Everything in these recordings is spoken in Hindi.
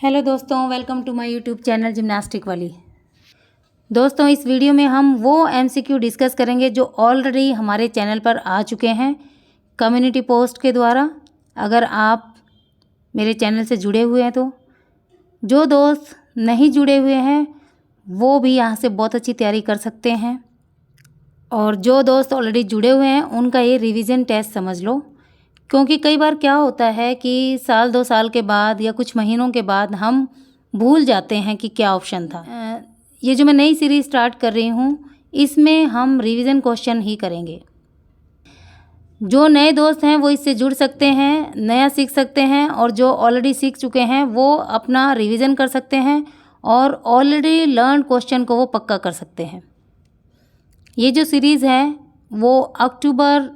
हेलो दोस्तों, welcome to my YouTube channel gymnastic वाली। दोस्तों, इस वीडियो में हम वो एमसीक्यू डिस्कस करेंगे जो ऑलरेडी हमारे चैनल पर आ चुके हैं कम्युनिटी पोस्ट के द्वारा। अगर आप मेरे चैनल से जुड़े हुए हैं तो जो दोस्त नहीं जुड़े हुए हैं वो भी यहाँ से बहुत अच्छी तैयारी कर सकते हैं, और जो दोस्त ऑलरेडी जुड़े हुए हैं उनका ये रिवीजन टेस्ट समझ लो। क्योंकि कई बार क्या होता है कि साल 2 साल के बाद या कुछ महीनों के बाद हम भूल जाते हैं कि क्या ऑप्शन था। ये जो मैं नई सीरीज़ स्टार्ट कर रही हूँ इसमें हम रिवीजन क्वेश्चन ही करेंगे। जो नए दोस्त हैं वो इससे जुड़ सकते हैं, नया सीख सकते हैं, और जो ऑलरेडी सीख चुके हैं वो अपना रिवीजन कर सकते हैं और ऑलरेडी लर्न क्वेश्चन को वो पक्का कर सकते हैं। ये जो सीरीज़ है वो अक्टूबर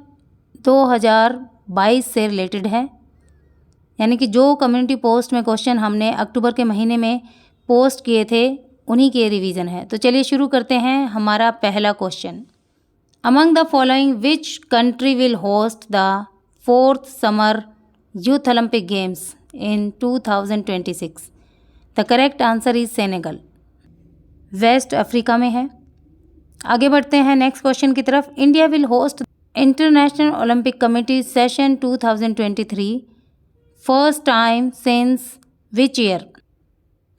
2022 से रिलेटेड है, यानी कि जो कम्युनिटी पोस्ट में क्वेश्चन हमने अक्टूबर के महीने में पोस्ट किए थे उन्हीं के रिवीजन है। तो चलिए शुरू करते हैं। हमारा पहला question, among the following which country will host the 4th summer youth Olympic games in 2026? The correct answer is Senegal, West Africa में है। आगे बढ़ते हैं नेक्स्ट क्वेश्चन की तरफ। India will host International Olympic Committee session 2023 first time since which year?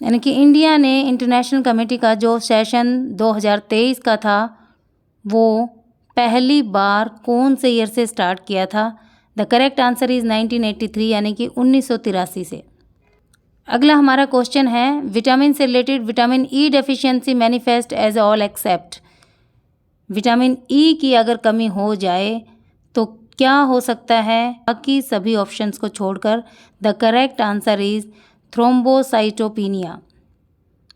यानी कि इंडिया ने इंटरनेशनल कमेटी का जो सेशन 2023 का था वो पहली बार कौन से ईयर से स्टार्ट किया था? द करेक्ट आंसर इज़ 1983, यानी कि 1983 से। अगला हमारा क्वेश्चन है, विटामिन से रिलेटेड, vitamin E deficiency manifest as all except. Vitamin E की अगर कमी हो जाए तो क्या हो सकता है बाकी सभी ऑप्शंस को छोड़कर? The correct answer is thrombocytopenia.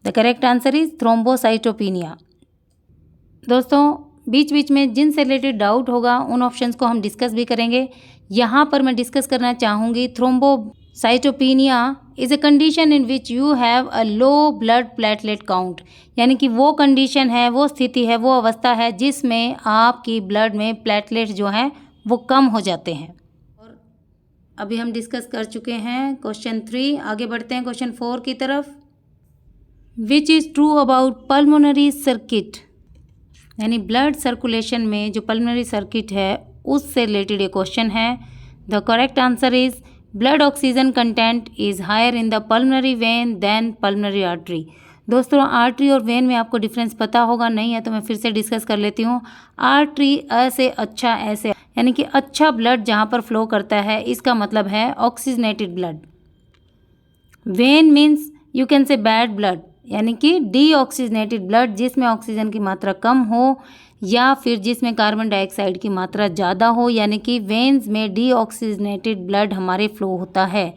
The correct answer is thrombocytopenia. दोस्तों, बीच बीच में जिनसे रिलेटेड डाउट होगा उन ऑप्शंस को हम डिस्कस भी करेंगे। यहाँ पर मैं डिस्कस करना चाहूँगी, thrombocytopenia is a condition in which you have a low blood platelet count. यानी कि वो कंडीशन है, वो स्थिति है, वो अवस्था है जिसमें आपकी ब्लड में प्लेटलेट जो हैं वो कम हो जाते हैं। और अभी हम डिस्कस कर चुके हैं क्वेश्चन 3। आगे बढ़ते हैं क्वेश्चन 4 की तरफ। विच is true about pulmonary circuit? यानी ब्लड सर्कुलेशन में जो पल्मोनरी सर्किट है उससे रिलेटेड ये क्वेश्चन है। The correct answer is blood oxygen content is higher in the pulmonary vein than pulmonary artery. दोस्तों, आर्टरी और वेन में आपको डिफरेंस पता होगा, नहीं है तो मैं फिर से डिस्कस कर लेती हूँ। आर्टरी ऐसे अच्छा ऐसे, यानी कि अच्छा ब्लड जहाँ पर फ्लो करता है, इसका मतलब है oxygenated blood. When means you can say bad blood, यानी कि डीऑक्सीजनेटेड ब्लड, जिसमें ऑक्सीजन की मात्रा कम हो या फिर जिसमें कार्बन डाइऑक्साइड की मात्रा ज़्यादा हो, यानी कि वेन्स में डीऑक्सीजनेटेड ब्लड हमारे फ्लो होता है।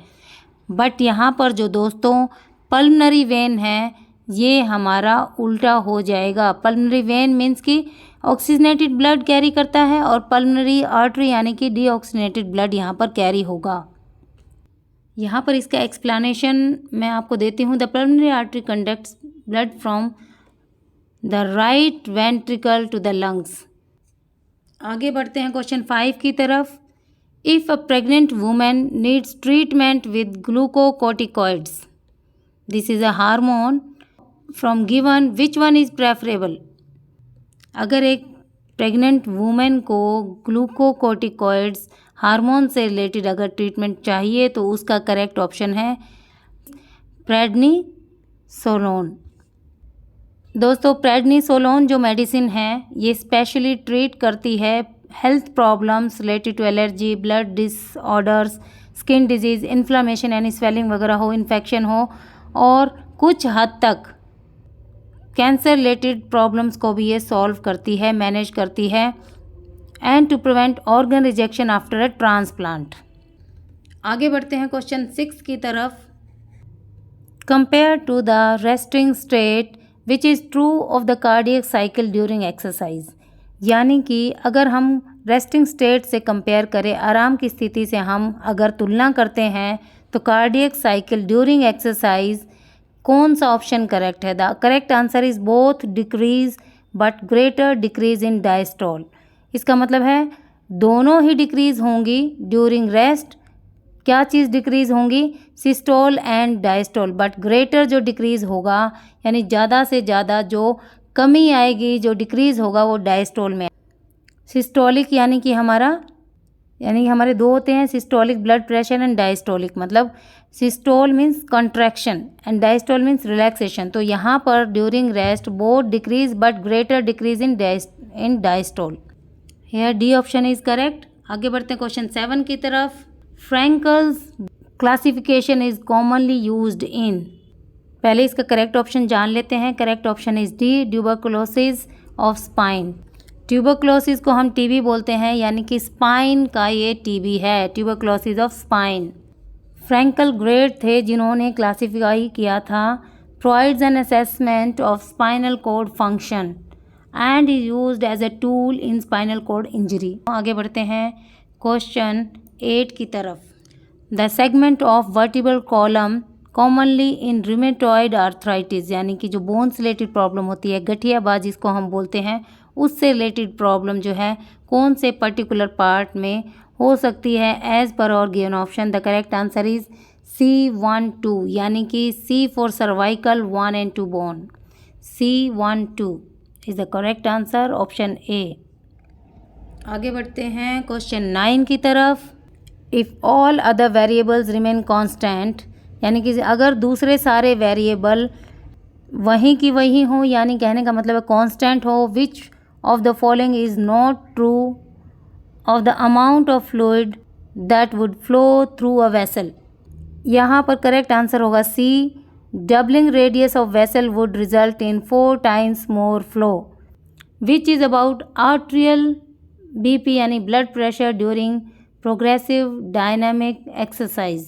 बट यहाँ पर जो दोस्तों पल्मोनरी वेन है ये हमारा उल्टा हो जाएगा। पल्मोनरी वेन मीन्स कि ऑक्सीजनेटेड ब्लड कैरी करता है और पल्मोनरी आर्टरी यानी कि डीऑक्सीजनेटेड ब्लड यहाँ पर कैरी होगा। यहाँ पर इसका एक्सप्लेनेशन मैं आपको देती हूँ। The pulmonary artery conducts blood from the right ventricle to the lungs. आगे बढ़ते हैं क्वेश्चन 5 की तरफ। If a pregnant women needs treatment with glucocorticoids, this is a hormone from given, which one is preferable? अगर एक प्रेग्नेंट वुमेन को ग्लूकोकोर्टिकॉइड्स हार्मोन से रिलेटेड अगर ट्रीटमेंट चाहिए तो उसका करेक्ट ऑप्शन है प्रेडनिसोलोन। दोस्तों, प्रेडनिसोलोन जो मेडिसिन है ये स्पेशली ट्रीट करती है health problems related to allergy, blood disorders, skin disease, inflammation यानी स्वेलिंग वगैरह हो, इन्फेक्शन हो, और कुछ हद तक कैंसर रिलेटेड प्रॉब्लम्स को भी ये सॉल्व करती है, मैनेज करती है, and to prevent organ rejection after a transplant. आगे बढ़ते हैं क्वेश्चन 6 की तरफ। Compare to the resting state which is true of the cardiac cycle during exercise. यानी कि अगर हम रेस्टिंग स्टेट से कंपेयर करें, आराम की स्थिति से हम अगर तुलना करते हैं तो कार्डियक साइकिल ड्यूरिंग एक्सरसाइज कौन सा ऑप्शन करेक्ट है? The correct answer is both decrease but greater decrease in diastole. इसका मतलब है दोनों ही डिक्रीज होंगी ड्यूरिंग रेस्ट, क्या चीज़ डिक्रीज़ होंगी? Systole and diastole. But greater जो डिक्रीज़ होगा यानी ज़्यादा से ज़्यादा जो कमी आएगी, जो डिक्रीज़ होगा वो डायस्टोल में। सिस्टोलिक यानी कि हमारे दो होते हैं, systolic blood pressure and diastolic. मतलब systole means contraction and diastole means relaxation. तो यहाँ पर during rest both decrease but greater decrease in diastole. Here D option is correct. आगे बढ़ते हैं क्वेश्चन 7 की तरफ। Frankel's classification is commonly used in. पहले इसका करेक्ट ऑप्शन जान लेते हैं। Correct option is D, tuberculosis of spine. Tuberculosis को हम टीबी बोलते हैं, यानी कि स्पाइन का ये टीबी है, tuberculosis of spine. Frankel grade थे जिन्होंने क्लासिफाई किया था provides an assessment of spinal cord function and is used as a tool in spinal cord injury. आगे बढ़ते हैं क्वेश्चन 8 की तरफ। The segment of vertebral column commonly in rheumatoid arthritis, यानी कि जो बोन से रिलेटेड प्रॉब्लम होती है, गठियाबाज जिसको हम बोलते हैं, उससे रिलेटेड प्रॉब्लम जो है कौन से पर्टिकुलर पार्ट में हो सकती है? एज पर और given option the correct answer is C12, यानी कि C for cervical 1 and 2 bone. C12 is the correct answer, option A. आगे बढ़ते हैं क्वेश्चन 9 की तरफ। If all other variables remain constant, यानी कि अगर दूसरे सारे वेरिएबल वहीं की वहीं हो, यानी कहने का मतलब है कांस्टेंट हो, which of the following is not true of the amount of fluid that would flow through a vessel. यहाँ पर करेक्ट आंसर होगा C, doubling radius of vessel would result in 4 times more flow. Which is about arterial BP यानी blood pressure during progressive dynamic exercise.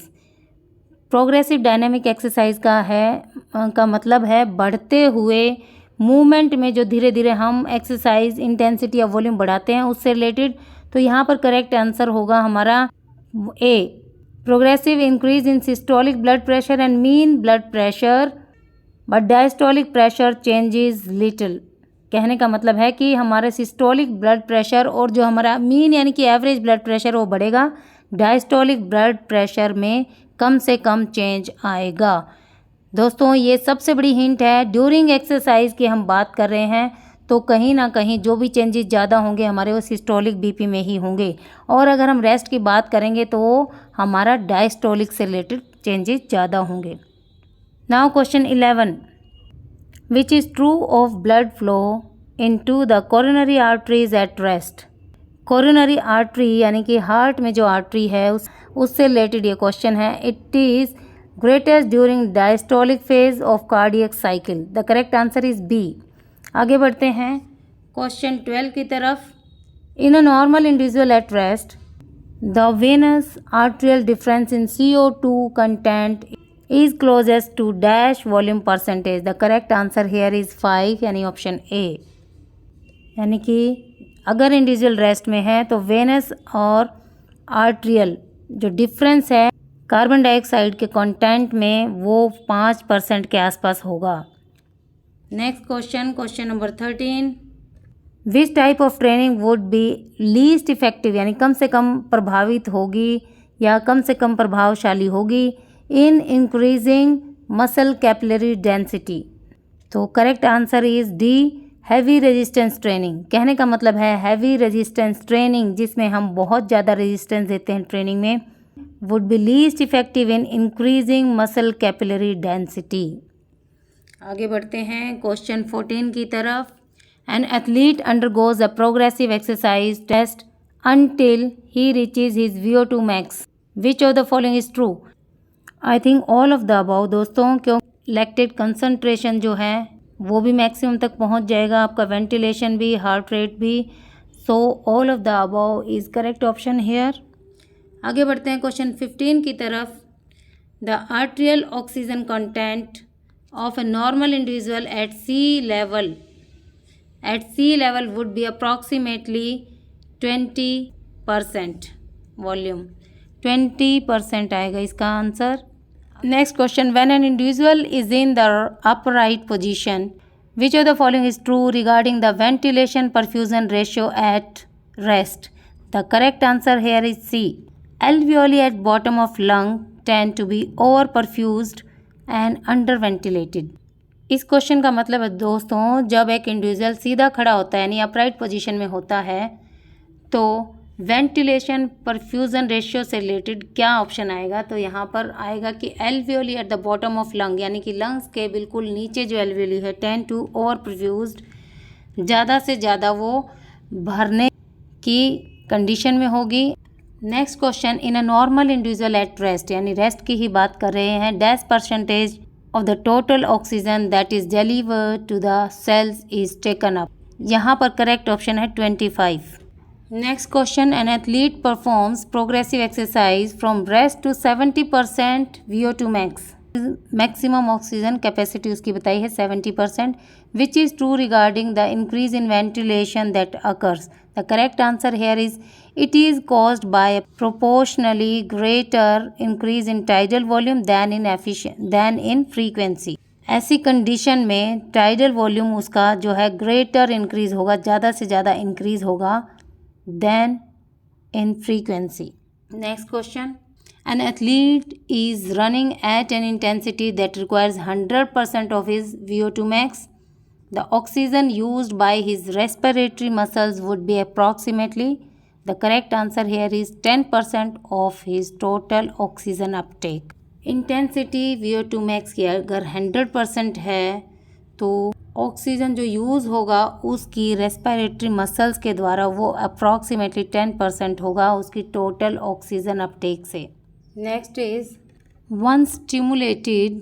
Progressive dynamic exercise का मतलब है बढ़ते हुए मूवमेंट में जो धीरे धीरे हम एक्सरसाइज इंटेंसिटी या वॉल्यूम बढ़ाते हैं उससे रिलेटेड। तो यहाँ पर करेक्ट आंसर होगा हमारा A, progressive increase in systolic blood pressure and mean blood pressure but diastolic pressure changes little. कहने का मतलब है कि हमारा सिस्टोलिक ब्लड प्रेशर और जो हमारा मीन यानी कि एवरेज ब्लड प्रेशर वो बढ़ेगा, डायस्टोलिक ब्लड प्रेशर में कम से कम चेंज आएगा। दोस्तों ये सबसे बड़ी हिंट है, ड्यूरिंग एक्सरसाइज की हम बात कर रहे हैं तो कहीं ना कहीं जो भी चेंजेस ज़्यादा होंगे हमारे वो सिस्टोलिक बीपी में ही होंगे, और अगर हम रेस्ट की बात करेंगे तो हमारा डायस्टोलिक से रिलेटेड चेंजेस ज़्यादा होंगे। Now question 11, which is true of blood flow into the coronary arteries at rest. Coronary artery यानी कि हार्ट में जो आर्टरी है उससे रिलेटेड ये क्वेश्चन है। It is greatest during diastolic phase of cardiac cycle. The correct answer is B. आगे बढ़ते हैं क्वेश्चन 12 की तरफ। In a normal individual at rest the venous arterial difference in CO2 content is closest to dash volume percentage. The correct answer here is 5 यानी ऑप्शन ए। यानी कि अगर इंडिविजुअल रेस्ट में है तो वेनस और आर्ट्रियल जो डिफरेंस है कार्बन डाइऑक्साइड के कंटेंट में वो 5% के आसपास होगा। Next question number 13, which type of training would be least effective, यानी कम से कम प्रभावित होगी या कम से कम प्रभावशाली होगी in increasing muscle capillary density. तो correct answer is D, heavy resistance training. कहने का मतलब है हैवी रेजिस्टेंस ट्रेनिंग जिसमें हम बहुत ज़्यादा रेजिस्टेंस देते हैं ट्रेनिंग में, would be least effective in increasing muscle capillary density। आगे बढ़ते हैं क्वेश्चन 14 की तरफ। An athlete undergoes a progressive exercise test until he reaches his VO2 max. Which of the following is true? I think all of the above दोस्तों, क्योंकि लैक्टेट कंसंट्रेशन जो है वो भी मैक्सिमम तक पहुंच जाएगा, आपका वेंटिलेशन भी, हार्ट रेट भी। So all of the above is correct option here. आगे बढ़ते हैं क्वेश्चन 15 की तरफ। The arterial oxygen content of a normal individual at sea level would be approximately 20% volume. 20% आएगा इसका answer. Next question, when an individual is in the upright position which of the following is true regarding the ventilation perfusion ratio at rest. The correct answer here is C. Alveoli at bottom of lung tend to be over perfused and under ventilated. इस क्वेश्चन का मतलब है दोस्तों, जब एक इंडिविजुअल सीधा खड़ा होता है यानी अपराइट पोजीशन में होता है तो वेंटिलेशन परफ्यूजन रेशियो से रिलेटेड क्या ऑप्शन आएगा? तो यहाँ पर आएगा कि alveoli at the bottom of lung, यानी कि लंग्स के बिल्कुल नीचे जो एल्वियोली है टेंड टू ओवर परफ्यूज्ड, ज़्यादा से ज़्यादा वो भरने की कंडीशन में होगी। Next question, in a normal individual at rest, यानी रेस्ट की ही बात कर रहे हैं, dash percentage of the total oxygen that is delivered to the cells is taken up. यहाँ पर करेक्ट ऑप्शन है 25. Next question, an athlete performs progressive exercise from rest to 70% VO2 max, maximum oxygen capacity उसकी बताई है 70%, which is true regarding the increase in ventilation that occurs. The correct answer here is it is caused by a proportionally greater increase in tidal volume than in frequency. ऐसी कंडीशन में टाइडल वॉल्यूम उसका जो है ग्रेटर इंक्रीज होगा, ज़्यादा से ज़्यादा इंक्रीज होगा than in frequency. Next question, an athlete is running at an intensity that requires 100% of his VO2 max. The oxygen used by his respiratory muscles would be approximately, the correct answer here is 10% of his total oxygen uptake. Intensity VO2 max की अगर 100% है तो ऑक्सीजन जो यूज़ होगा उसकी रेस्पिरेटरी मसल्स के द्वारा वो अप्रॉक्सीमेटली 10% होगा उसकी टोटल ऑक्सीजन अपटेक से। Next is, once stimulated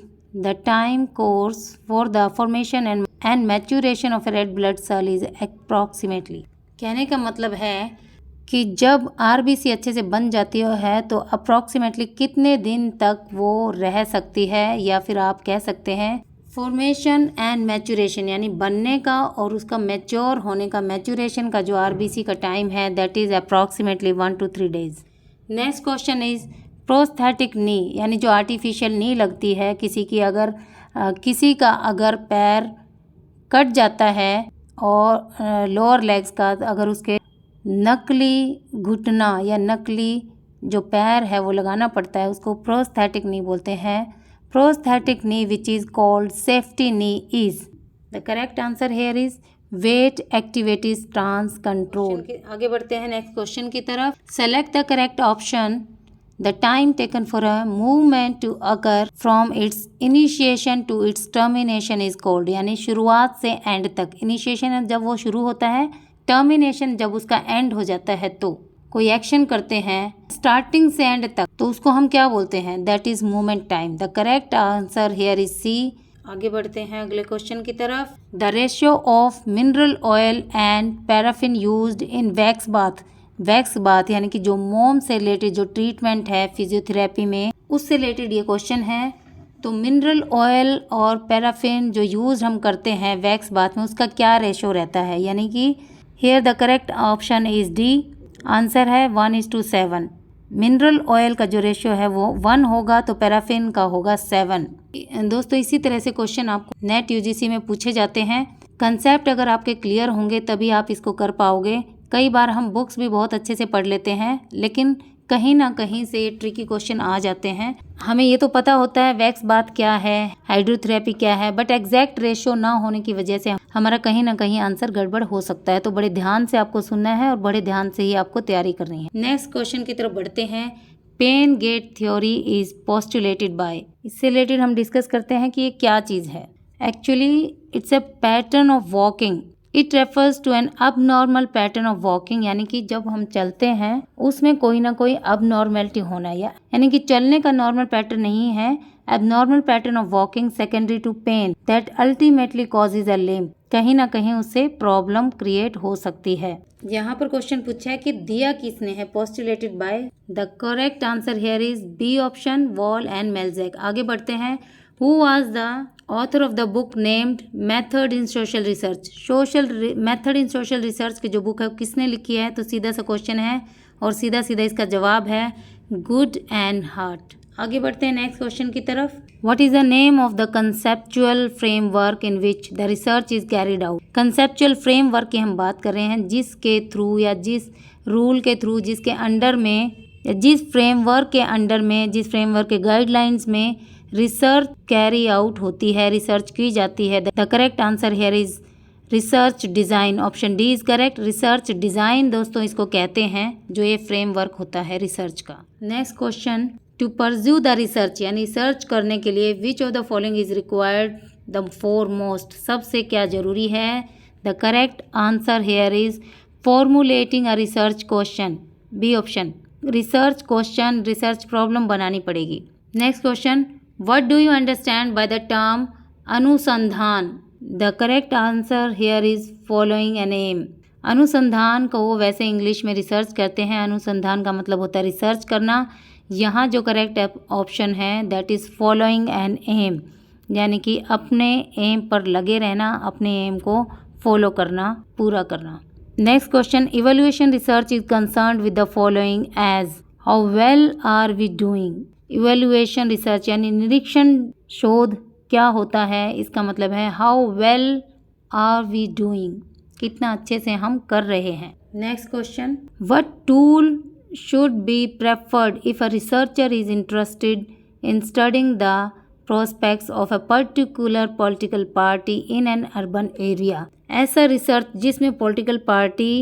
the time course for the formation and maturation of a red blood cell is approximately. कहने का मतलब है कि जब आरबीसी अच्छे से बन जाती है तो अप्रॉक्सीमेटली कितने दिन तक वो रह सकती है, या फिर आप कह सकते हैं फॉर्मेशन एंड मैचुरेशन, यानी बनने का और उसका मैच्योर होने का, मैचुरेशन का जो आरबीसी का टाइम है that is approximately 1 to 3 days. Next question is, prosthetic knee, यानी जो आर्टिफिशियल नी लगती है किसी का अगर पैर कट जाता है और लोअर लेग्स का, अगर उसके नकली घुटना या नकली जो पैर है वो लगाना पड़ता है, उसको प्रोस्थेटिक नी बोलते हैं। Prosthetic knee which is called safety knee is, the correct answer here is weight activities trans control. आगे बढ़ते हैं नेक्स्ट क्वेश्चन की तरफ। Select the correct option, the time taken for a movement to occur from its initiation to its termination is called, यानी शुरुआत से एंड तक, इनिशिएशन जब वो शुरू होता है, टर्मिनेशन जब उसका एंड हो जाता है, तो कोई एक्शन करते हैं स्टार्टिंग से एंड तक तो उसको हम क्या बोलते हैं? That is movement time. The correct answer here is C. आगे बढ़ते हैं अगले क्वेश्चन की तरफ। The ratio of mineral oil and paraffin used in wax bath, wax bath यानी कि जो मोम से रिलेटेड जो ट्रीटमेंट है फिजियोथेरेपी में, उससे रिलेटेड ये क्वेश्चन है। तो मिनरल ऑयल और पैराफिन जो यूज़ हम करते हैं वैक्स बाथ में, उसका क्या रेशो रहता है? यानी कि here the correct option is D, answer है 1:7। मिनरल ऑयल का जो रेशियो है वो 1 होगा, तो पैराफिन का होगा 7। दोस्तों इसी तरह से क्वेश्चन आपको नेट यूजीसी में पूछे जाते हैं। कंसेप्ट अगर आपके क्लियर होंगे तभी आप इसको कर पाओगे। कई बार हम बुक्स भी बहुत अच्छे से पढ़ लेते हैं, लेकिन कहीं ना कहीं से ये ट्रिकी क्वेश्चन आ जाते हैं। हमें ये तो पता होता है वैक्स बाथ क्या है, हाइड्रोथेरेपी क्या है, बट एग्जैक्ट रेशियो ना होने की वजह से हमारा कहीं ना कहीं आंसर गड़बड़ हो सकता है। तो बड़े ध्यान से आपको सुनना है और बड़े ध्यान से ही आपको तैयारी करनी है। नेक्स्ट क्वेश्चन की तरफ बढ़ते हैं। Pain gate theory is postulated by, इससे रिलेटेड हम डिस्कस करते हैं कि ये क्या चीज़ है। Actually it's a pattern of walking, it refers to an abnormal pattern of walking, यानी कि जब हम चलते हैं उसमें कोई ना कोई अबनॉर्मेलिटी होना है, यानी कि चलने का नॉर्मल पैटर्न नहीं है। Abnormal pattern of walking secondary to pain that ultimately causes a limp, कहीं ना कहीं उससे प्रॉब्लम क्रिएट हो सकती है। यहाँ पर क्वेश्चन पूछा है कि दिया किसने है, postulated by. The correct answer here is B option, Wall and Melzack. आगे बढ़ते हैं। Who was the author of the book named method in social research, method in social research की जो बुक है किसने लिखी है? तो सीधा सा क्वेश्चन है और सीधा सीधा इसका जवाब है गुड एंड हार्ट। आगे बढ़ते हैं नेक्स्ट क्वेश्चन की तरफ। What is the name of the conceptual framework in which the research is carried out? Conceptual framework की हम बात कर रहे हैं जिसके थ्रू या जिस रूल के थ्रू, जिसके अंडर में या जिस फ्रेमवर्क के अंडर में, जिस फ्रेमवर्क के गाइडलाइंस में रिसर्च कैरी आउट होती है, रिसर्च की जाती है। The correct answer here is research design. Option D is correct. Research design दोस्तों इसको कहते हैं जो ये फ्रेमवर्क होता है रिसर्च का। Next question, to pursue the research यानी रिसर्च करने के लिए which of the following is required the foremost, सबसे क्या जरूरी है। The correct answer here is formulating a research question. B option, research question, research problem बनानी पड़ेगी। Next question, what do you understand by the term अनुसंधान। The correct answer here is following N M. अनुसंधान को वो वैसे इंग्लिश में रिसर्च कहते हैं, अनुसंधान का मतलब होता है रिसर्च करना। यहाँ जो करेक्ट ऑप्शन है that is following N aim, यानी कि अपने एम पर लगे रहना, अपने एम को फॉलो करना, पूरा करना। Next question, evaluation research is concerned with the following as how well are we doing. Evaluation research यानी निरीक्षण शोध क्या होता है, इसका मतलब है how well are we doing, कितना अच्छे से हम कर रहे हैं। Next question, what tool should be preferred if a researcher is interested in studying the prospects of a particular political party in an urban area। ऐसा रिसर्च जिसमें पॉलिटिकल पार्टी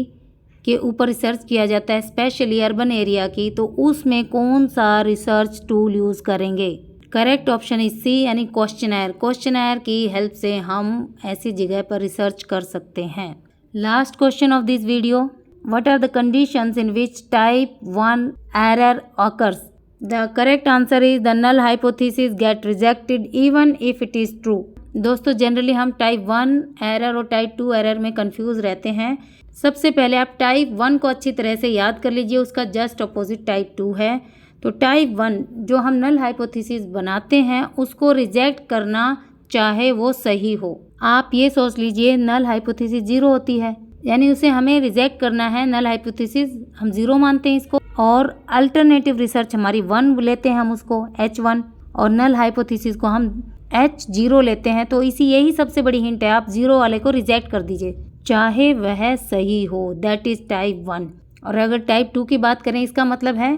के ऊपर रिसर्च किया जाता है, स्पेशली अर्बन एरिया की, तो उसमें कौन सा रिसर्च टूल यूज़ करेंगे। करेक्ट ऑप्शन इज सी यानी क्वेश्चनर। क्वेश्चनर की हेल्प से हम ऐसी जगह पर रिसर्च कर सकते हैं। Last question of this video, what are the conditions in which type 1 error occurs? The correct answer is the null hypothesis get rejected even if it is true। दोस्तों जनरली हम टाइप 1 एरर और टाइप 2 एरर में कंफ्यूज रहते हैं। सबसे पहले आप टाइप 1 को अच्छी तरह से याद कर लीजिए, उसका जस्ट अपोजिट टाइप 2 है। तो टाइप 1 जो हम नल हाइपोथेसिस बनाते हैं उसको रिजेक्ट करना चाहे वो सही हो। आप ये सोच लीजिए नल हाइपोथेसिस 0 होती है, यानी उसे हमें रिजेक्ट करना है। नल हाइपोथेसिस हम 0 मानते हैं इसको, और अल्टरनेटिव रिसर्च हमारी 1 लेते हैं हम उसको H1, और नल हाइपोथेसिस को हम H0 लेते हैं। तो यही सबसे बड़ी हिंट है, आप 0 वाले को रिजेक्ट कर दीजिए चाहे वह सही हो, दैट इज टाइप 1। और अगर टाइप 2 की बात करें, इसका मतलब है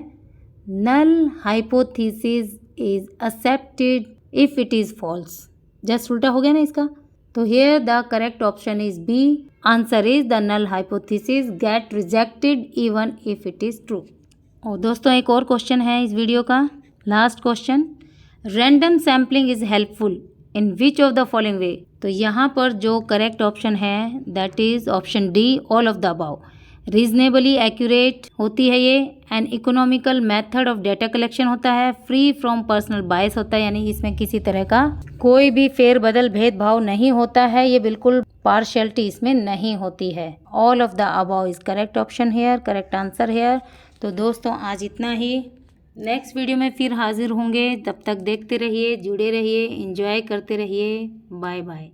null hypothesis is accepted if it is false. Just उल्टा हो गया ना इसका। तो here the correct option is B, answer is the null hypothesis get rejected even if it is true. और दोस्तों एक और क्वेश्चन है इस वीडियो का, last question, random sampling is helpful in which of the following way. तो यहाँ पर जो करेक्ट ऑप्शन है that is option D, all of the above. Reasonably accurate होती है ये, and economical method of data collection होता है, फ्री फ्रॉम पर्सनल बायस होता है, यानी इसमें किसी तरह का कोई भी फेरबदल भेदभाव नहीं होता है, ये बिल्कुल पार्शियलिटी इसमें नहीं होती है। All of the above is correct option hair, correct answer hair. तो दोस्तों आज इतना ही, नेक्स्ट वीडियो में फिर हाजिर होंगे, तब तक देखते रहिए, जुड़े रहिए, एंजॉय करते रहिए। Bye bye.